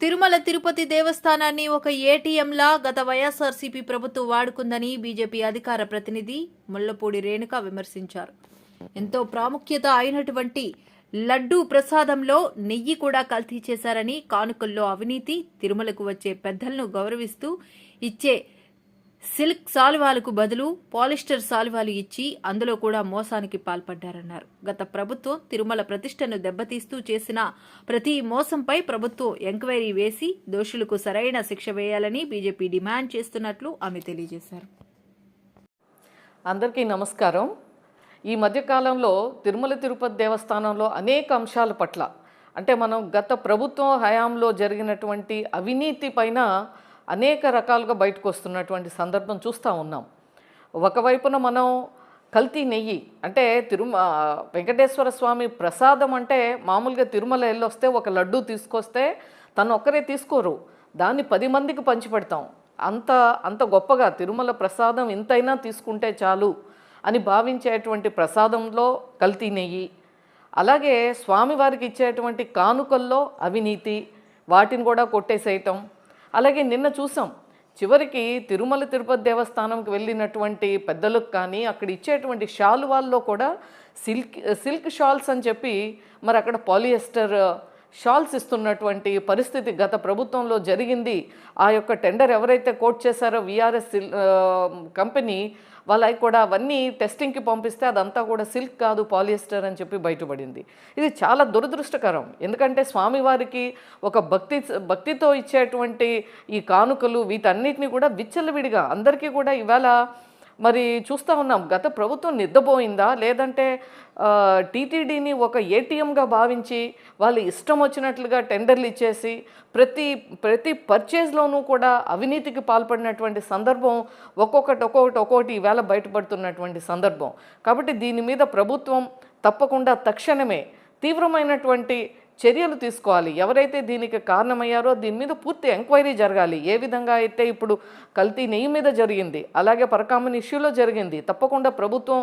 తిరుమల తిరుపతి దేవస్థానాన్ని ఒక ఏటీఎంలా గత వైఎస్ఆర్సీపీ ప్రభుత్వం వాడుకుందని బీజేపీ అధికార ప్రతినిధి ముళ్లపూడి రేణుక విమర్శించారు. ఎంతో ప్రాముఖ్యత అయినటువంటి లడ్డూ ప్రసాదంలో నెయ్యి కూడా కల్తీ చేశారని, కానుకల్లో అవినీతి, తిరుమలకు వచ్చే పెద్దలను గౌరవిస్తూ ఇచ్చే సిల్క్ సాల్వాలకు బదులు పాలిస్టర్ సాల్వాలు ఇచ్చి అందులో కూడా మోసానికి పాల్పడ్డారన్నారు. గత ప్రభుత్వం తిరుమల ప్రతిష్టను దెబ్బతీస్తూ చేసిన ప్రతి మోసంపై ప్రభుత్వం ఎంక్వైరీ వేసి దోషులకు సరైన శిక్ష వేయాలని బీజేపీ డిమాండ్ చేస్తున్నట్లు ఆమె తెలియజేశారు. అందరికీ నమస్కారం. ఈ మధ్యకాలంలో తిరుమల తిరుపతి దేవస్థానంలో అనేక అంశాల పట్ల అంటే మనం గత ప్రభుత్వం హయాంలో జరిగినటువంటి అవినీతి పైన అనేక రకాలుగా బయటకు వస్తున్నటువంటి సందర్భం చూస్తూ ఉన్నాం. ఒకవైపున మనం కల్తీ నెయ్యి అంటే వెంకటేశ్వర స్వామి ప్రసాదం అంటే మామూలుగా తిరుమల వెళ్ళొస్తే ఒక లడ్డు తీసుకొస్తే తను ఒక్కరే తీసుకోరు, దాన్ని 10 మందికి పంచిపెడతాం. అంత అంత గొప్పగా తిరుమల ప్రసాదం ఇంతైనా తీసుకుంటే చాలు అని భావించేటువంటి ప్రసాదంలో కల్తీ నెయ్యి, అలాగే స్వామివారికి ఇచ్చేటువంటి కానుకల్లో అవినీతి, వాటిని కూడా కొట్టేసేయటం. అలాగే నిన్న చూసాం, చివరికి తిరుమల తిరుపతి దేవస్థానంకి వెళ్ళినటువంటి పెద్దలకు కానీ అక్కడ ఇచ్చేటువంటి షాలువాల్లో కూడా సిల్క్ షాల్స్ అని చెప్పి మరి అక్కడ పాలియస్టర్ షాల్స్ ఇస్తున్నటువంటి పరిస్థితి గత ప్రభుత్వంలో జరిగింది. ఆ యొక్క టెండర్ ఎవరైతే కోట్ చేశారో విఆర్ఎస్ కంపెనీ వాళ్ళకి కూడా అవన్నీ టెస్టింగ్కి పంపిస్తే అదంతా కూడా సిల్క్ కాదు, పాలియస్టర్ అని చెప్పి బయటపడింది. ఇది చాలా దురదృష్టకరం. ఎందుకంటే స్వామివారికి ఒక భక్తితో ఇచ్చేటువంటి ఈ కానుకలు వీటన్నిటిని కూడా విచ్చలవిడిగా అందరికీ కూడా ఇవాళ మరి చూస్తూ ఉన్నాం. గత ప్రభుత్వం నిద్రపోయిందా, లేదంటే టీటీడీని ఒక ఏటీఎంగా భావించి వాళ్ళు ఇష్టం వచ్చినట్లుగా టెండర్లు ఇచ్చేసి ప్రతి పర్చేజ్లోనూ కూడా అవినీతికి పాల్పడినటువంటి సందర్భం ఒక్కొక్కటి ఈవేళ బయటపడుతున్నటువంటి సందర్భం. కాబట్టి దీని మీద ప్రభుత్వం తప్పకుండా తక్షణమే తీవ్రమైనటువంటి చర్యలు తీసుకోవాలి. ఎవరైతే దీనికి కారణమయ్యారో దీని మీద పూర్తి ఎంక్వైరీ జరగాలి. ఏ విధంగా అయితే ఇప్పుడు కల్తీ నెయ్యి మీద జరిగింది, అలాగే పరకామన్ ఇష్యూలో జరిగింది, తప్పకుండా ప్రభుత్వం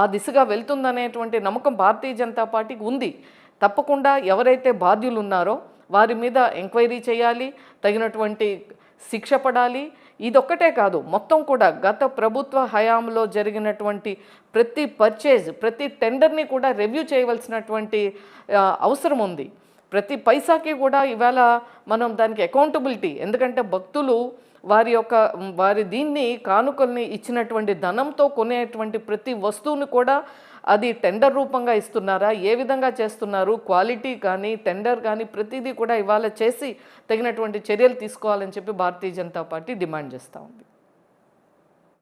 ఆ దిశగా వెళ్తుందనేటువంటి నమ్మకం భారతీయ జనతా పార్టీకి ఉంది. తప్పకుండా ఎవరైతే బాధ్యులు ఉన్నారో వారి మీద ఎంక్వైరీ చేయాలి, తగినటువంటి శిక్ష పడాలి. ఇదొక్కటే కాదు, మొత్తం కూడా గత ప్రభుత్వ హయాంలో జరిగినటువంటి ప్రతి పర్చేజ్, ప్రతి టెండర్ని కూడా రివ్యూ చేయవలసినటువంటి అవసరం ఉంది. ప్రతి పైసాకి కూడా ఇవాళ మనం దానికి అకౌంటబిలిటీ, ఎందుకంటే భక్తులు వారి దీన్ని కానుకల్ని ఇచ్చినటువంటి ధనంతో కొనేటువంటి ప్రతి వస్తువుని కూడా అది టెండర్ రూపంగా ఇస్తున్నారా, ఏ విధంగా చేస్తున్నారు, క్వాలిటీ కానీ టెండర్ కానీ ప్రతిదీ కూడా ఇవాళ చేసి తగినటువంటి చర్యలు తీసుకోవాలని చెప్పి భారతీయ జనతా పార్టీ డిమాండ్ చేస్తూ ఉంది.